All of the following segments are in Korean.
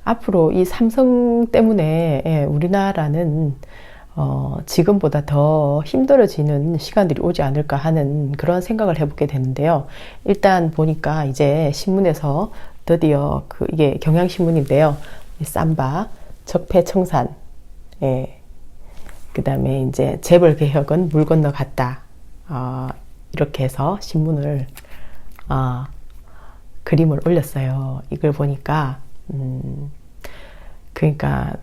앞으로 이 삼성 때문에 우리나라는 지금보다 더 힘들어지는 시간들이 오지 않을까 하는 그런 생각을 해보게 되는데요. 일단 보니까 이제 신문에서 드디어 이게 경향신문인데요. 이 삼바, 적폐청산, 그 다음에 이제 재벌개혁은 물 건너갔다. 이렇게 해서 신문을, 그림을 올렸어요. 이걸 보니까, 그러니까,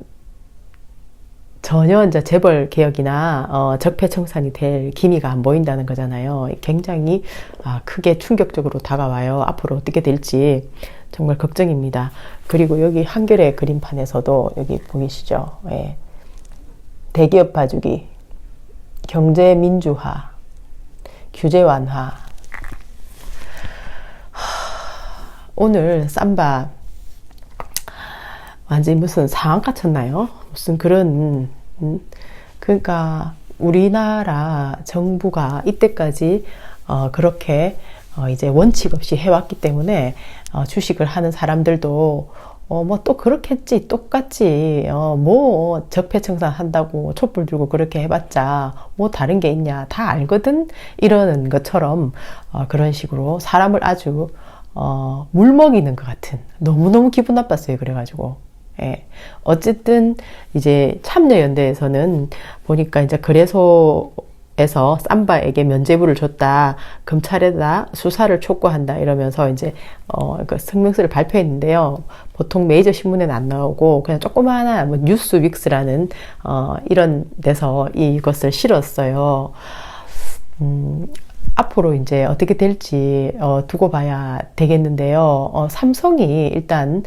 전혀 이제 재벌 개혁이나 적폐청산이 될 기미가 안 보인다는 거잖아요. 굉장히 크게 충격적으로 다가와요. 앞으로 어떻게 될지 정말 걱정입니다. 그리고 여기 한겨레 그림판에서도 여기 보이시죠? 대기업 봐주기, 경제 민주화, 규제 완화. 오늘 삼바 완전히 무슨 상한가 쳤나요? 무슨 그런 그러니까 우리나라 정부가 이때까지 그렇게 이제 원칙 없이 해왔기 때문에 주식을 하는 사람들도 뭐 또 그렇겠지, 똑같지, 뭐 적폐청산 한다고 촛불 들고 그렇게 해봤자 뭐 다른 게 있냐, 다 알거든, 이러는 것처럼 그런 식으로 사람을 아주 물먹이는 것 같은, 너무너무 기분 나빴어요. 그래가지고 어쨌든 이제 참여연대에서는 보니까 이제 거래소에서 삼바에게 면죄부를 줬다, 검찰에다 수사를 촉구한다 이러면서 이제 그 성명서를 발표했는데요. 보통 메이저 신문에는 안 나오고 그냥 조그마한 뭐 뉴스윅스라는 이런 데서 이것을 실었어요. 앞으로 이제 어떻게 될지 두고 봐야 되겠는데요. 삼성이 일단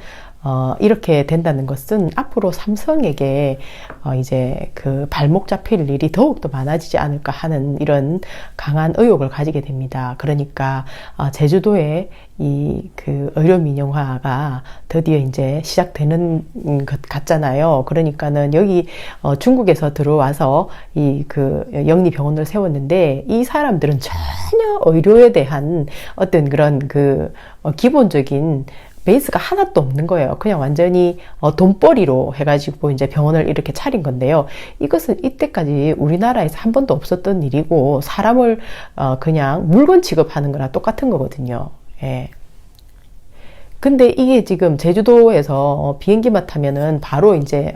이렇게 된다는 것은 앞으로 삼성에게 이제 그 발목 잡힐 일이 더욱더 많아지지 않을까 하는 이런 강한 의혹을 가지게 됩니다. 그러니까 제주도에 이 그 의료민영화가 드디어 이제 시작되는 것 같잖아요. 그러니까는 여기 중국에서 들어와서 이 그 영리병원을 세웠는데 이 사람들은 전혀 의료에 대한 어떤 그런 그 기본적인 베이스가 하나도 없는 거예요. 그냥 완전히 돈벌이로 해가지고 이제 병원을 이렇게 차린 건데요. 이것은 이때까지 우리나라에서 한 번도 없었던 일이고 사람을 그냥 물건 취급하는 거랑 똑같은 거거든요. 근데 이게 지금 제주도에서 비행기만 타면은 바로 이제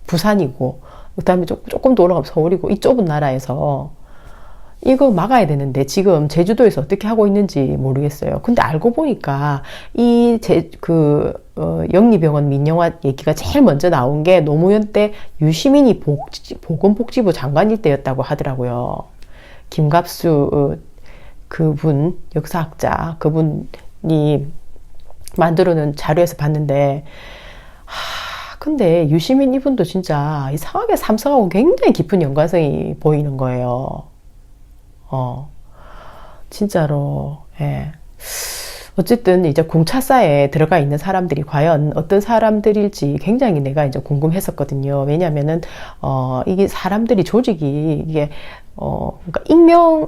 부산이고 그다음에 조금 더 올라가면 서울이고 이 좁은 나라에서 이거 막아야 되는데 지금 제주도에서 어떻게 하고 있는지 모르겠어요. 근데 알고 보니까 이 영리병원 민영화 얘기가 제일 먼저 나온 게 노무현 때 유시민이 보건복지부 장관일 때였다고 하더라고요. 김갑수 그분, 역사학자 그분이 만들어놓은 자료에서 봤는데 근데 유시민 이분도 진짜 이상하게 삼성하고 굉장히 깊은 연관성이 보이는 거예요. 진짜로, 어쨌든 이제 공차사에 들어가 있는 사람들이 과연 어떤 사람들일지 굉장히 내가 이제 궁금했었거든요. 왜냐면은, 이게 사람들이 조직이, 이게, 그러니까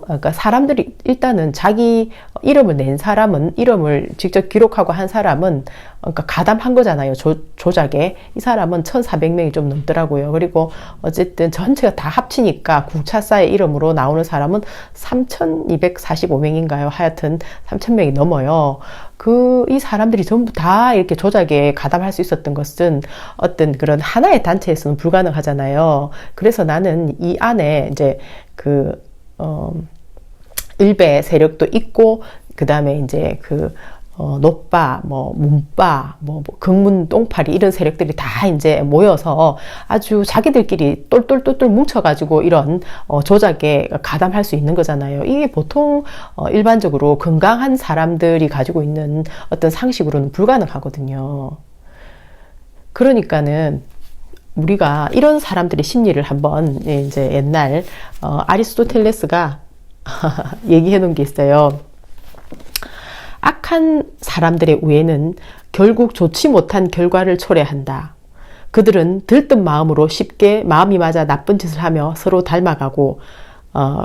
그러니까 사람들이 일단은 자기 이름을 낸 사람은, 이름을 직접 기록하고 한 사람은, 그러니까 가담한 거잖아요. 조작에. 이 사람은 1,400명이 좀 넘더라고요. 그리고 어쨌든 전체가 다 합치니까 공차사의 이름으로 나오는 사람은 3,245명인가요? 하여튼 3,000명이 넘어요. 이 사람들이 전부 다 이렇게 조작에 가담할 수 있었던 것은 어떤 그런 하나의 단체에서는 불가능하잖아요. 그래서 나는 이 안에 이제 일베 세력도 있고, 그 다음에 이제 노빠, 문빠, 극문 똥파리 이런 세력들이 다 이제 모여서 아주 자기들끼리 똘똘똘똘 뭉쳐가지고 이런 조작에 가담할 수 있는 거잖아요. 이게 보통 일반적으로 건강한 사람들이 가지고 있는 어떤 상식으로는 불가능하거든요. 그러니까는 우리가 이런 사람들의 심리를 한번 이제 옛날 아리스토텔레스가 얘기해 놓은 게 있어요. 악한 사람들의 우애는 결국 좋지 못한 결과를 초래한다. 그들은 들뜬 마음으로 쉽게 마음이 맞아 나쁜 짓을 하며 서로 닮아가고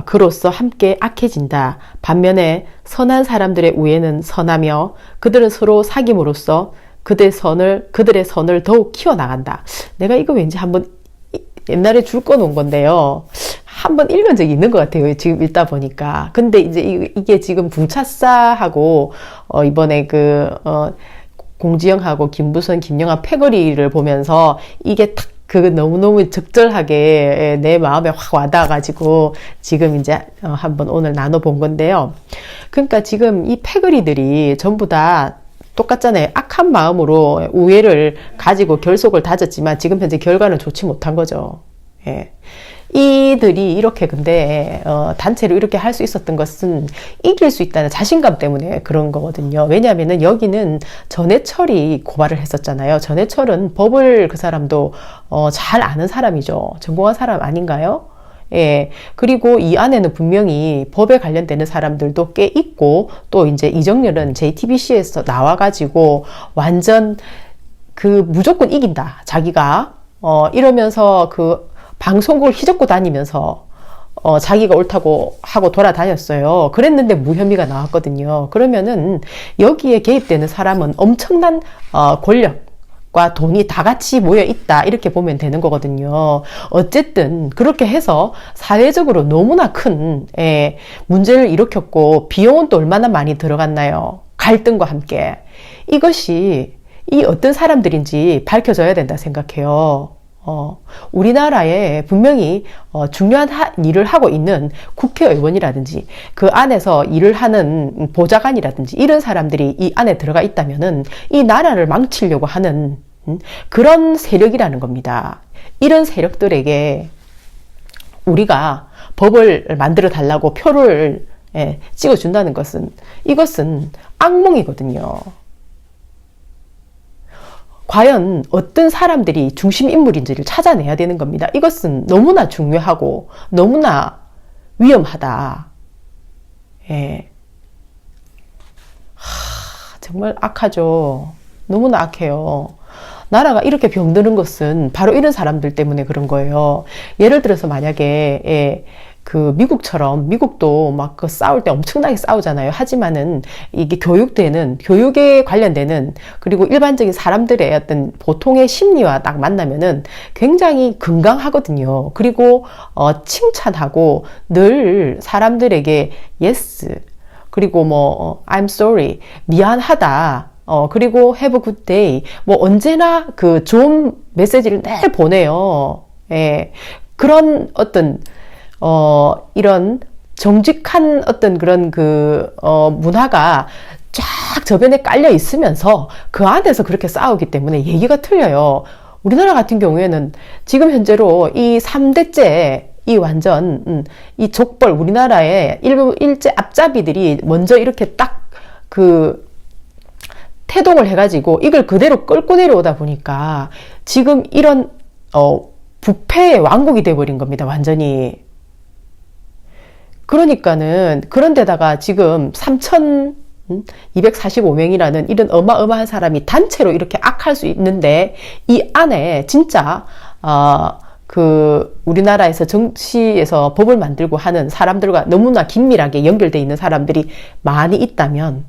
그로써 함께 악해진다. 반면에 선한 사람들의 우애는 선하며 그들은 서로 사귐으로써 그들의 선을 더욱 키워나간다. 내가 이거 왠지 한번 옛날에 줄 꺼놓은 건데요. 한번 읽은 적이 있는 것 같아요. 지금 읽다 보니까. 근데 이제 이게 지금 붕차싸하고, 이번에 공지영하고 김부선, 김영하 패거리를 보면서 이게 탁 너무너무 적절하게 내 마음에 확 와닿아가지고 지금 이제 한번 오늘 나눠본 건데요. 그러니까 지금 이 패거리들이 전부 다 똑같잖아요. 악한 마음으로 우애를 가지고 결속을 다졌지만 지금 현재 결과는 좋지 못한 거죠. 예. 이들이 이렇게 근데 단체로 이렇게 할 수 있었던 것은 이길 수 있다는 자신감 때문에 그런 거거든요. 왜냐하면은 여기는 전해철이 고발을 했었잖아요. 전해철은 법을 그 사람도 잘 아는 사람이죠. 전공한 사람 아닌가요? 예. 그리고 이 안에는 분명히 법에 관련되는 사람들도 꽤 있고, 또 이제 이정렬은 JTBC에서 나와가지고 완전 무조건 이긴다. 자기가, 이러면서 방송국을 휘젓고 다니면서, 자기가 옳다고 하고 돌아다녔어요. 그랬는데 무혐의가 나왔거든요. 그러면은 여기에 개입되는 사람은 엄청난, 권력과 돈이 다 같이 모여 있다. 이렇게 보면 되는 거거든요. 어쨌든 그렇게 해서 사회적으로 너무나 큰 문제를 일으켰고 비용은 또 얼마나 많이 들어갔나요? 갈등과 함께. 이것이 이 어떤 사람들인지 밝혀져야 된다 생각해요. 우리나라에 분명히 중요한 일을 하고 있는 국회의원이라든지 그 안에서 일을 하는 보좌관이라든지 이런 사람들이 이 안에 들어가 있다면은 이 나라를 망치려고 하는 그런 세력이라는 겁니다. 이런 세력들에게 우리가 법을 만들어 달라고 표를 찍어준다는 이것은 악몽이거든요. 과연 어떤 사람들이 중심 인물인지를 찾아내야 되는 겁니다. 이것은 너무나 중요하고 너무나 위험하다. 예. 정말 악하죠. 너무나 악해요. 나라가 이렇게 병드는 것은 바로 이런 사람들 때문에 그런 거예요. 예를 들어서 만약에 미국처럼, 미국도 막 싸울 때 엄청나게 싸우잖아요. 하지만은 이게 교육에 관련되는, 그리고 일반적인 사람들의 어떤 보통의 심리와 딱 만나면은 굉장히 건강하거든요. 그리고, 칭찬하고 늘 사람들에게 yes, 그리고 I'm sorry, 미안하다, 그리고 have a good day, 언제나 좋은 메시지를 늘 보내요. 예. 그런 어떤, 이런 정직한 어떤 그런 문화가 쫙 저변에 깔려 있으면서 그 안에서 그렇게 싸우기 때문에 얘기가 틀려요. 우리나라 같은 경우에는 지금 현재로 이 3대째 이 완전, 이 족벌, 우리나라의 일제 앞잡이들이 먼저 이렇게 딱 태동을 해가지고 이걸 그대로 끌고 내려오다 보니까 지금 이런, 부패의 왕국이 돼버린 겁니다. 완전히. 그러니까는 그런데다가 지금 3,245명이라는 이런 어마어마한 사람이 단체로 이렇게 악할 수 있는데 이 안에 진짜 우리나라에서 정치에서 법을 만들고 하는 사람들과 너무나 긴밀하게 연결되어 있는 사람들이 많이 있다면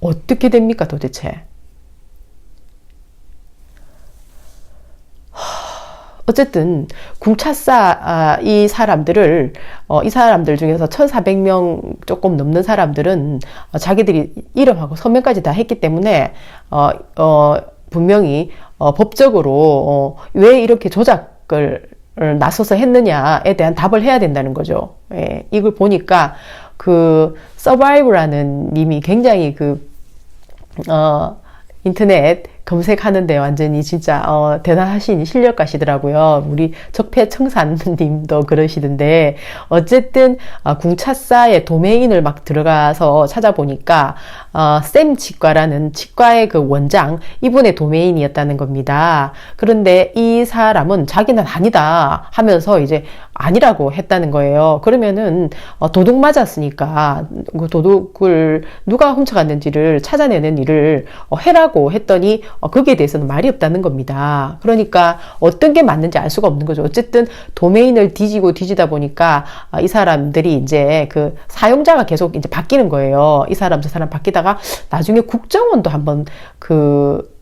어떻게 됩니까 도대체? 어쨌든 궁차싸 이 사람들 중에서 1,400명 조금 넘는 사람들은 자기들이 이름하고 서명까지 다 했기 때문에 분명히 법적으로 왜 이렇게 조작을 나서서 했느냐에 대한 답을 해야 된다는 거죠. 예, 이걸 보니까 서바이브라는 님이 굉장히 인터넷 검색하는데 완전히 진짜 대단하신 실력가시더라고요. 우리 적폐청산님도 그러시던데 어쨌든 궁차싸의 도메인을 막 들어가서 찾아보니까 샘 치과라는 치과의 원장 이분의 도메인이었다는 겁니다. 그런데 이 사람은 자기는 아니다 하면서 이제 아니라고 했다는 거예요. 그러면은 도둑 맞았으니까 그 도둑을 누가 훔쳐갔는지를 찾아내는 일을 해라고 했더니 거기에 대해서는 말이 없다는 겁니다. 그러니까 어떤 게 맞는지 알 수가 없는 거죠. 어쨌든 도메인을 뒤지다 보니까 이 사람들이 이제 그 사용자가 계속 이제 바뀌는 거예요. 이 사람 저 사람 바뀌다가 나중에 국정원도 한번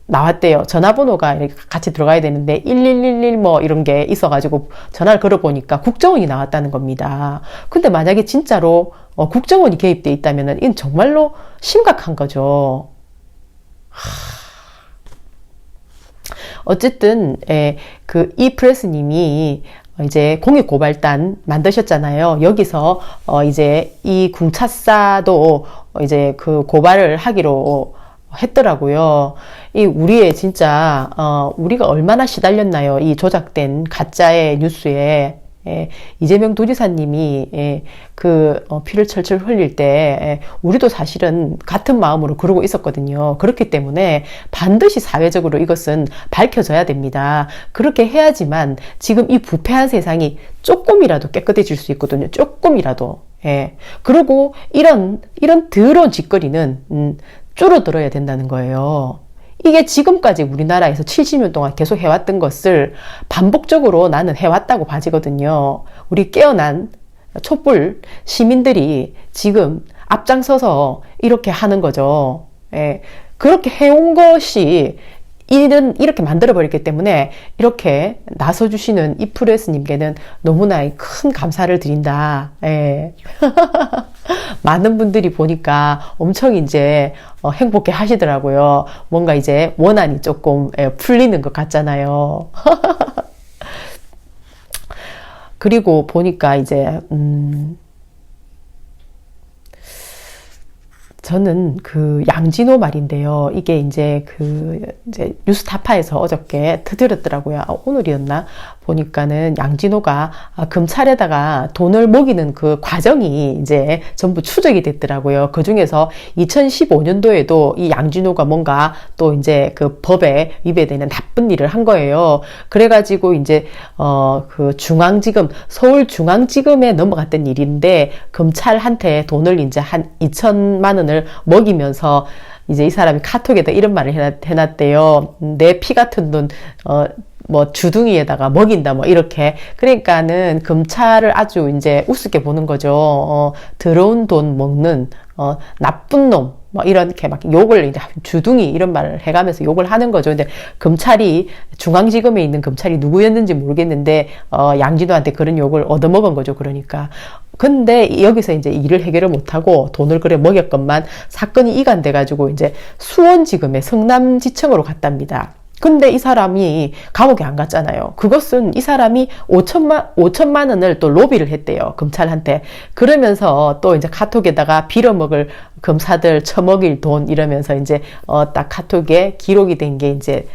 나왔대요. 전화번호가 이렇게 같이 들어가야 되는데 1111 뭐 이런 게 있어가지고 전화를 걸어보니까 국정원이 나왔다는 겁니다. 근데 만약에 진짜로 국정원이 개입돼 있다면은 이건 정말로 심각한 거죠. 어쨌든 그 이프레스님이 이제 공익고발단 만드셨잖아요. 여기서 이제 이 궁차사도 이제 그 고발을 하기로 했더라고요. 이 우리의 진짜 우리가 얼마나 시달렸나요? 이 조작된 가짜의 뉴스에. 이재명 도지사님이 피를 철철 흘릴 때 우리도 사실은 같은 마음으로 그러고 있었거든요. 그렇기 때문에 반드시 사회적으로 이것은 밝혀져야 됩니다. 그렇게 해야지만 지금 이 부패한 세상이 조금이라도 깨끗해질 수 있거든요. 조금이라도. 그리고 이런 더러운 짓거리는 줄어들어야 된다는 거예요. 이게 지금까지 우리나라에서 70년 동안 계속 해왔던 것을 반복적으로 나는 해왔다고 봐지거든요. 우리 깨어난 촛불 시민들이 지금 앞장서서 이렇게 하는 거죠. 그렇게 해온 것이 이렇게 만들어버렸기 때문에 이렇게 나서주시는 이프레스님께는 너무나 큰 감사를 드린다. 많은 분들이 보니까 엄청 이제 행복해 하시더라고요. 뭔가 이제 원한이 조금 풀리는 것 같잖아요. 그리고 보니까 이제 저는 그 양진호 말인데요. 이게 이제 이제 뉴스타파에서 어저께 터뜨렸더라고요. 오늘이었나? 보니까는 양진호가 검찰에다가 돈을 먹이는 그 과정이 이제 전부 추적이 됐더라고요. 그 중에서 2015년도에도 이 양진호가 뭔가 또 이제 그 법에 위배되는 나쁜 일을 한 거예요. 그래가지고 이제 그 중앙지검, 서울중앙지검에 넘어갔던 일인데 검찰한테 돈을 이제 한 2천만 원을 먹이면서 이제 이 사람이 카톡에다 이런 말을 해놨대요. 내 피 같은 돈, 뭐 주둥이에다가 먹인다 뭐 이렇게. 그러니까는 검찰을 아주 이제 우습게 보는 거죠. 더러운 돈 먹는 나쁜 놈 뭐 이렇게 막 욕을 이제 주둥이 이런 말을 해가면서 욕을 하는 거죠. 근데 검찰이 중앙지검에 있는 검찰이 누구였는지 모르겠는데 양진호한테 그런 욕을 얻어먹은 거죠. 그러니까. 근데 여기서 이제 일을 해결을 못하고 돈을 그래 먹였건만 사건이 이관돼 가지고 이제 수원지검의 성남지청으로 갔답니다. 근데 이 사람이 감옥에 안 갔잖아요. 그것은 이 사람이 5천만 원을 또 로비를 했대요. 검찰한테. 그러면서 또 이제 카톡에다가 빌어먹을 검사들 처먹일 돈 이러면서 이제 딱 카톡에 기록이 된 게 이제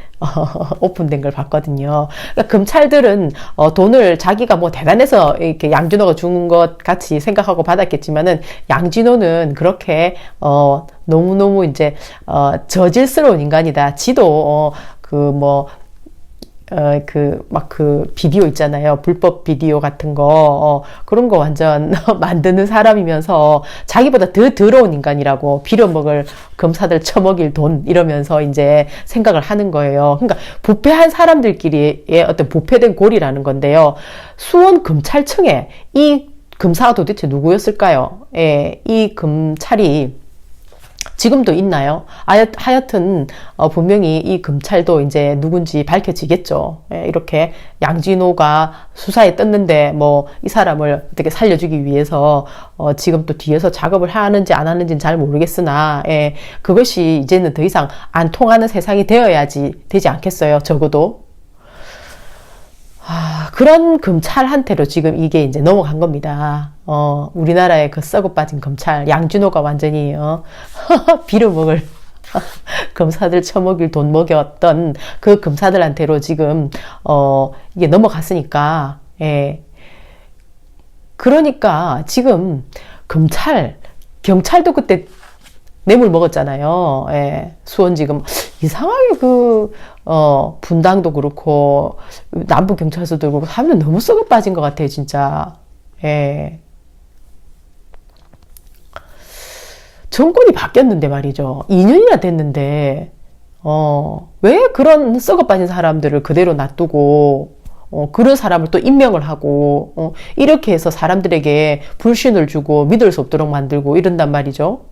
오픈된 걸 봤거든요. 그러니까 검찰들은 돈을 자기가 뭐 대단해서 이렇게 양진호가 준 것 같이 생각하고 받았겠지만은 양진호는 그렇게 너무너무 이제 저질스러운 인간이다. 지도 비디오 있잖아요. 불법 비디오 같은 거, 그런 거 완전 만드는 사람이면서 자기보다 더 더러운 인간이라고 빌어먹을 검사들 처먹일 돈 이러면서 이제 생각을 하는 거예요. 그러니까 부패한 사람들끼리의 어떤 부패된 골이라는 건데요. 수원 검찰청에 이 검사가 도대체 누구였을까요? 이 검찰이 지금도 있나요? 하여튼 분명히 이 검찰도 이제 누군지 밝혀지겠죠. 이렇게 양진호가 수사에 떴는데 뭐 이 사람을 어떻게 살려주기 위해서 지금 또 뒤에서 작업을 하는지 안 하는지는 잘 모르겠으나 그것이 이제는 더 이상 안 통하는 세상이 되지 않겠어요. 적어도. 그런 검찰한테로 지금 이게 이제 넘어간 겁니다. 우리나라의 그 썩어 빠진 검찰, 양진호가 완전히, 빌어먹을, 검사들 처먹일 돈 먹였던 그 검사들한테로 지금, 이게 넘어갔으니까, 그러니까 지금 경찰도 그때 뇌물 먹었잖아요. 수원지검. 이상하게 분당도 그렇고, 남부경찰서도 그렇고, 하면 너무 썩어 빠진 것 같아요, 진짜. 정권이 바뀌었는데 말이죠. 2년이나 됐는데, 왜 그런 썩어 빠진 사람들을 그대로 놔두고, 그런 사람을 또 임명을 하고, 이렇게 해서 사람들에게 불신을 주고 믿을 수 없도록 만들고 이런단 말이죠.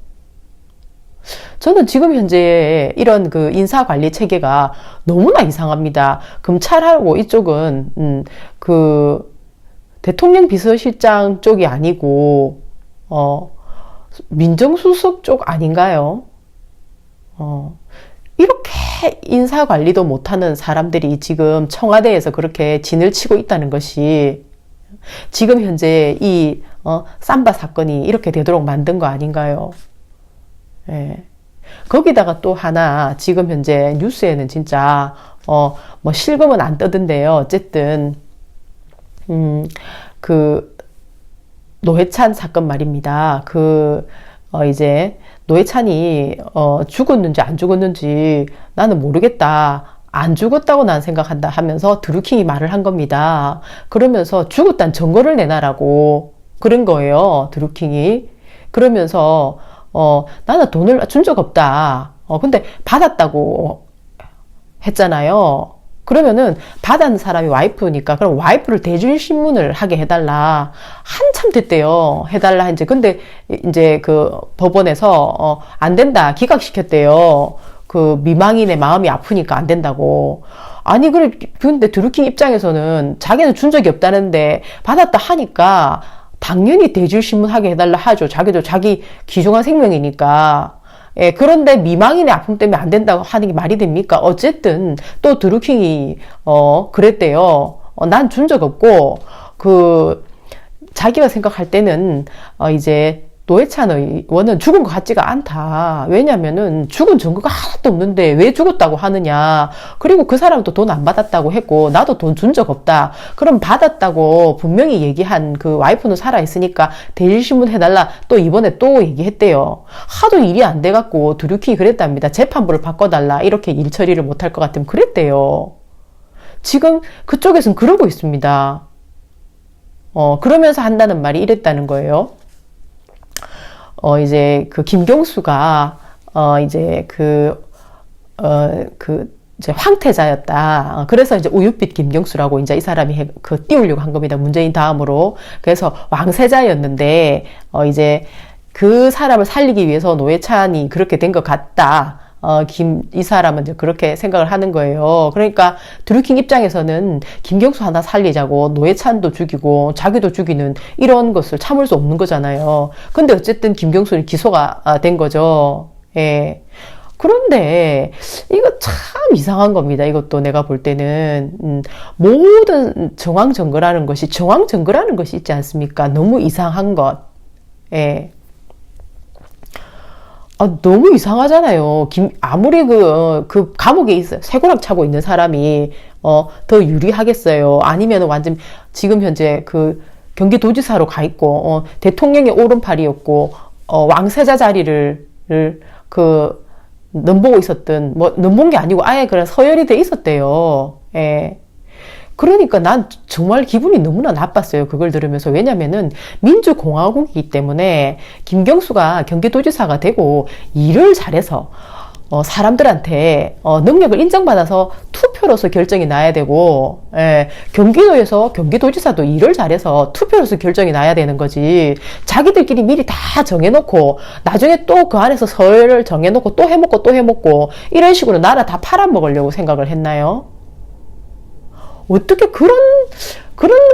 저는 지금 현재 이런 그 인사관리 체계가 너무나 이상합니다. 검찰하고 이쪽은, 그, 대통령 비서실장 쪽이 아니고, 민정수석 쪽 아닌가요? 이렇게 인사관리도 못하는 사람들이 지금 청와대에서 그렇게 진을 치고 있다는 것이 지금 현재 이, 삼바 사건이 이렇게 되도록 만든 거 아닌가요? 예. 거기다가 또 하나, 지금 현재 뉴스에는 진짜, 뭐 실검은 안 떠든데요. 어쨌든, 그, 노회찬 사건 말입니다. 이제, 노회찬이, 죽었는지 안 죽었는지 나는 모르겠다. 안 죽었다고 난 생각한다 하면서 드루킹이 말을 한 겁니다. 그러면서 죽었다는 증거를 내놔라고 그런 거예요. 드루킹이. 그러면서, 나는 돈을 준 적 없다. 근데 받았다고 했잖아요. 그러면은 받은 사람이 와이프니까 그럼 와이프를 대줄 신문을 하게 해달라. 한참 됐대요. 해달라 이제. 근데 이제 그 법원에서 안 된다. 기각시켰대요. 그 미망인의 마음이 아프니까 안 된다고. 아니 근데 드루킹 입장에서는 자기는 준 적이 없다는데 받았다 하니까 당연히 대줄 신문 하게 해달라 하죠. 자기도 자기 귀중한 생명이니까. 예, 그런데 미망인의 아픔 때문에 안 된다고 하는 게 말이 됩니까? 어쨌든 또 드루킹이 그랬대요. 난 준 적 없고 자기가 생각할 때는 이제 노회찬 의원은 죽은 것 같지가 않다. 왜냐면은 죽은 증거가 하나도 없는데 왜 죽었다고 하느냐. 그리고 그 사람도 돈 안 받았다고 했고 나도 돈 준 적 없다. 그럼 받았다고 분명히 얘기한 그 와이프는 살아있으니까 대질신문 해달라. 또 이번에 또 얘기했대요. 하도 일이 안 돼갖고 드루킹이 그랬답니다. 재판부를 바꿔달라. 이렇게 일 처리를 못할 것 같으면 그랬대요. 지금 그쪽에서는 그러고 있습니다. 그러면서 한다는 말이 이랬다는 거예요. 이제 그 김경수가 이제 이제 황태자였다. 그래서 이제 우윳빛 김경수라고 이제 이 사람이 띄우려고 한 겁니다. 문재인 다음으로. 그래서 왕세자였는데 이제 그 사람을 살리기 위해서 노회찬이 그렇게 된 것 같다. 이 사람은 이제 그렇게 생각을 하는 거예요. 그러니까 드루킹 입장에서는 김경수 하나 살리자고 노회찬도 죽이고 자기도 죽이는 이런 것을 참을 수 없는 거잖아요. 근데 어쨌든 김경수는 기소가 된 거죠. 예. 그런데 이거 참 이상한 겁니다. 이것도 내가 볼 때는 모든 정황증거라는 것이 있지 않습니까? 너무 이상한 것. 예. 너무 이상하잖아요. 아무리 그 감옥에 있어, 쇠고랑 차고 있는 사람이, 더 유리하겠어요. 아니면 완전, 지금 현재 경기도지사로 가 있고, 대통령의 오른팔이었고, 왕세자 자리를, 넘보고 있었던, 넘본 게 아니고 아예 그냥 서열이 돼 있었대요. 예. 그러니까 난 정말 기분이 너무나 나빴어요. 그걸 들으면서. 왜냐면은 민주공화국이기 때문에 김경수가 경기도지사가 되고 일을 잘해서 사람들한테 능력을 인정받아서 투표로서 결정이 나야 되고, 예, 경기도에서 경기도지사도 일을 잘해서 투표로서 결정이 나야 되는 거지. 자기들끼리 미리 다 정해놓고 나중에 또 그 안에서 서열을 정해놓고 또 해먹고 이런 식으로 나라 다 팔아먹으려고 생각을 했나요? 어떻게 그런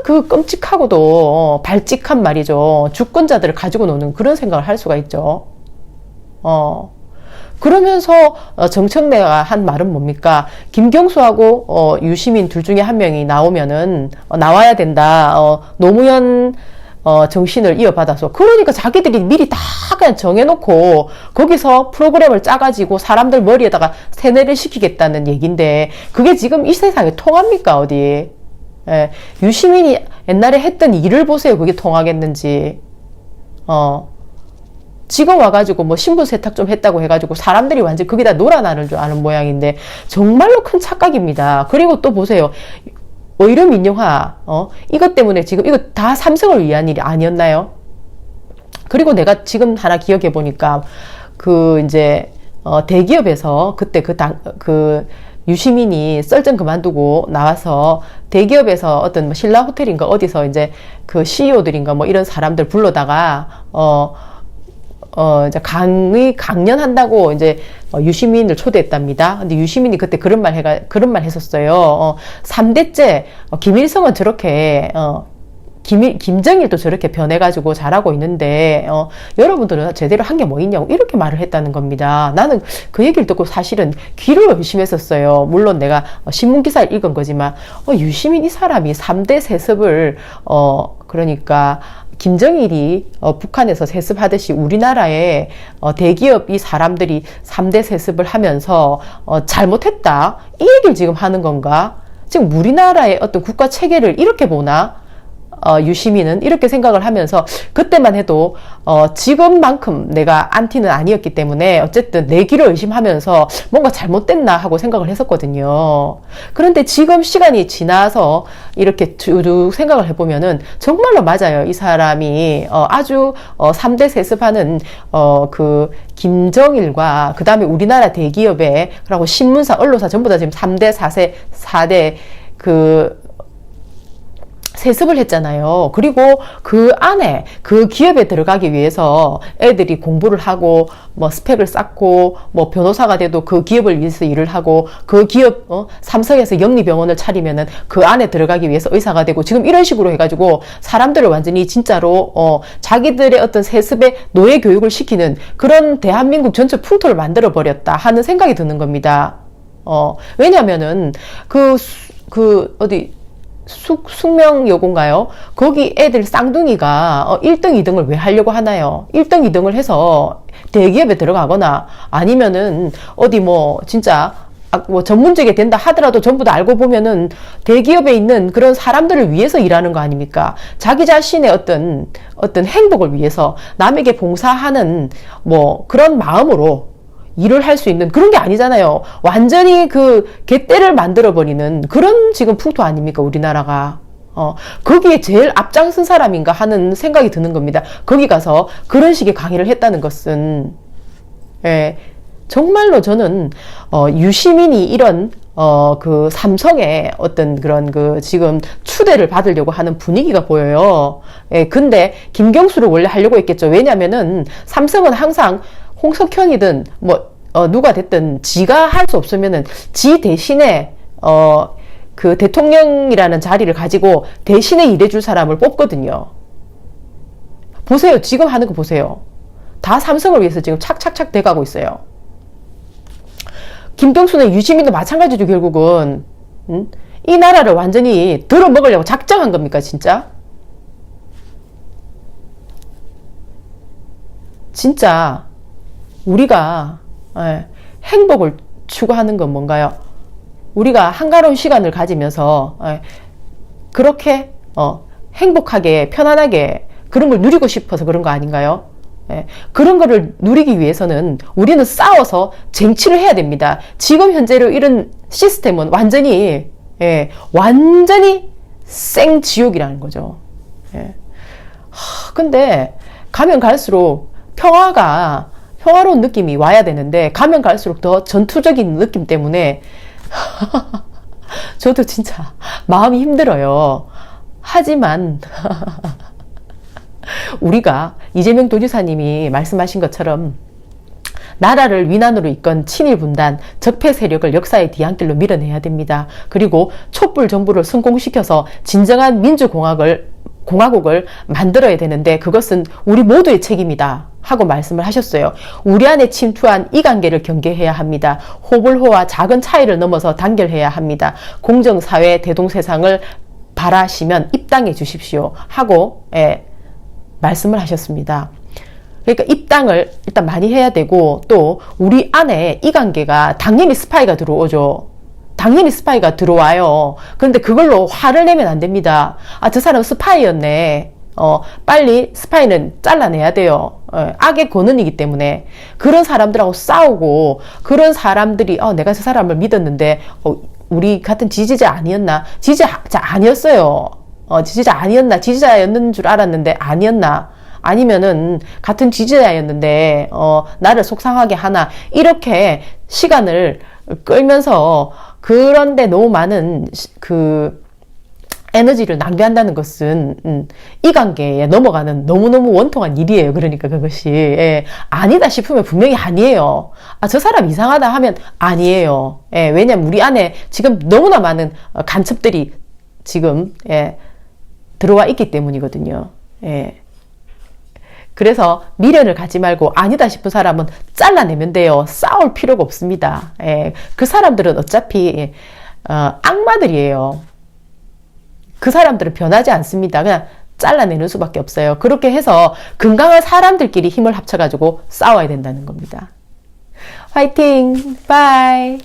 그 끔찍하고도 발칙한 말이죠. 주권자들을 가지고 노는 그런 생각을 할 수가 있죠. 그러면서 정청래가 한 말은 뭡니까? 김경수하고 유시민 둘 중에 한 명이 나오면은 나와야 된다. 노무현 정신을 이어받아서. 그러니까 자기들이 미리 다 그냥 정해놓고 거기서 프로그램을 짜가지고 사람들 머리에다가 세뇌를 시키겠다는 얘기인데 그게 지금 이 세상에 통합니까 어디? 예, 유시민이 옛날에 했던 일을 보세요. 그게 통하겠는지. 지금 와가지고 뭐 신분 세탁 좀 했다고 해가지고 사람들이 완전 거기다 놀아나는 줄 아는 모양인데 정말로 큰 착각입니다. 그리고 또 보세요. 오히려 민영화, 이것 때문에 지금 이거 다 삼성을 위한 일이 아니었나요? 그리고 내가 지금 하나 기억해 보니까, 이제, 대기업에서 그때 그 유시민이 썰전 그만두고 나와서 대기업에서 어떤 뭐 신라 호텔인가 어디서 이제 그 CEO들인가 뭐 이런 사람들 불러다가 이제 강연한다고 이제 유시민을 초대했답니다. 근데 유시민이 그때 그런 말 했었어요. 3대째 김일성은 저렇게 김정일도 저렇게 변해가지고 잘하고 있는데 여러분들은 제대로 한 게 뭐 있냐고 이렇게 말을 했다는 겁니다. 나는 그 얘기를 듣고 사실은 귀를 의심했었어요. 물론 내가 신문기사를 읽은 거지만 유시민 이 사람이 3대 세습을 그러니까 김정일이 북한에서 세습하듯이 우리나라의 대기업 이 사람들이 3대 세습을 하면서 잘못했다 이 얘기를 지금 하는 건가? 지금 우리나라의 어떤 국가 체계를 이렇게 보나? 유시민은 이렇게 생각을 하면서 그때만 해도 지금만큼 내가 안티는 아니었기 때문에 어쨌든 내 귀를 의심하면서 뭔가 잘못됐나 하고 생각을 했었거든요. 그런데 지금 시간이 지나서 이렇게 쭉 생각을 해보면은 정말로 맞아요. 이 사람이 아주 3대 세습하는 그 김정일과 그 다음에 우리나라 대기업에 그리고 신문사, 언론사 전부 다 지금 3대, 4대 그 세습을 했잖아요. 그리고 그 안에 그 기업에 들어가기 위해서 애들이 공부를 하고 뭐 스펙을 쌓고 뭐 변호사가 돼도 그 기업을 위해서 일을 하고 그 기업 삼성에서 영리병원을 차리면은 그 안에 들어가기 위해서 의사가 되고 지금 이런 식으로 해가지고 사람들을 완전히 진짜로 자기들의 어떤 세습의 노예 교육을 시키는 그런 대한민국 전체 풍토를 만들어 버렸다 하는 생각이 드는 겁니다. 왜냐면은 어디 숙명여고인가요? 거기 애들 쌍둥이가 1등, 2등을 왜 하려고 하나요? 1등, 2등을 해서 대기업에 들어가거나 아니면은 어디 뭐 진짜 뭐 전문직이 된다 하더라도 전부 다 알고 보면은 대기업에 있는 그런 사람들을 위해서 일하는 거 아닙니까? 자기 자신의 어떤 행복을 위해서 남에게 봉사하는 뭐 그런 마음으로 일을 할 수 있는 그런 게 아니잖아요. 완전히 그 갯대를 만들어버리는 그런 지금 풍토 아닙니까, 우리나라가. 거기에 제일 앞장선 사람인가 하는 생각이 드는 겁니다. 거기 가서 그런 식의 강의를 했다는 것은, 예, 정말로 저는, 유시민이 이런, 그 삼성의 어떤 그런 그 지금 추대를 받으려고 하는 분위기가 보여요. 예, 근데 김경수를 원래 하려고 했겠죠. 왜냐면은 삼성은 항상 홍석현이든 뭐 누가 됐든 지가 할 수 없으면은 지 대신에 그 대통령이라는 자리를 가지고 대신에 일해줄 사람을 뽑거든요. 보세요. 지금 하는 거 보세요. 다 삼성을 위해서 지금 착착착 돼가고 있어요. 김경수는 유시민도 마찬가지죠. 결국은 이 나라를 완전히 들어먹으려고 작정한 겁니까 진짜? 진짜 우리가 행복을 추구하는 건 뭔가요? 우리가 한가로운 시간을 가지면서 그렇게 행복하게 편안하게 그런 걸 누리고 싶어서 그런 거 아닌가요? 그런 거를 누리기 위해서는 우리는 싸워서 쟁취를 해야 됩니다. 지금 현재로 이런 시스템은 완전히 생지옥이라는 거죠. 근데 가면 갈수록 평화로운 느낌이 와야 되는데 가면 갈수록 더 전투적인 느낌 때문에 저도 진짜 마음이 힘들어요. 하지만 우리가 이재명 도지사님이 말씀하신 것처럼 나라를 위난으로 이끈 친일 분단, 적폐 세력을 역사의 뒤안길로 밀어내야 됩니다. 그리고 촛불 정부를 성공시켜서 진정한 민주공화국을 만들어야 되는데 그것은 우리 모두의 책임이다 하고 말씀을 하셨어요. 우리 안에 침투한 이관계를 경계해야 합니다. 호불호와 작은 차이를 넘어서 단결해야 합니다. 공정사회 대동세상을 바라시면 입당해 주십시오 하고 말씀을 하셨습니다. 그러니까 입당을 일단 많이 해야 되고 또 우리 안에 이관계가 당연히 스파이가 들어오죠. 당연히 스파이가 들어와요. 그런데 그걸로 화를 내면 안 됩니다. 저 사람 스파이였네. 빨리 스파이는 잘라내야 돼요. 악의 권은이기 때문에 그런 사람들하고 싸우고 그런 사람들이 내가 저 사람을 믿었는데 우리 같은 지지자 아니었나? 지지자 아니었어요. 지지자 아니었나? 지지자였는 줄 알았는데 아니었나? 아니면은 같은 지지자였는데 나를 속상하게 하나 이렇게 시간을 끌면서 그런데 너무 많은 그 에너지를 낭비한다는 것은 이 관계에 넘어가는 너무너무 원통한 일이에요. 그러니까 그것이 예, 아니다 싶으면 분명히 아니에요. 아, 저 사람 이상하다 하면 아니에요. 예, 왜냐면 우리 안에 지금 너무나 많은 간첩들이 지금 예, 들어와 있기 때문이거든요. 예. 그래서 미련을 가지 말고 아니다 싶은 사람은 잘라내면 돼요. 싸울 필요가 없습니다. 예, 그 사람들은 어차피 악마들이에요. 그 사람들은 변하지 않습니다. 그냥 잘라내는 수밖에 없어요. 그렇게 해서 건강한 사람들끼리 힘을 합쳐가지고 싸워야 된다는 겁니다. 화이팅! 바이!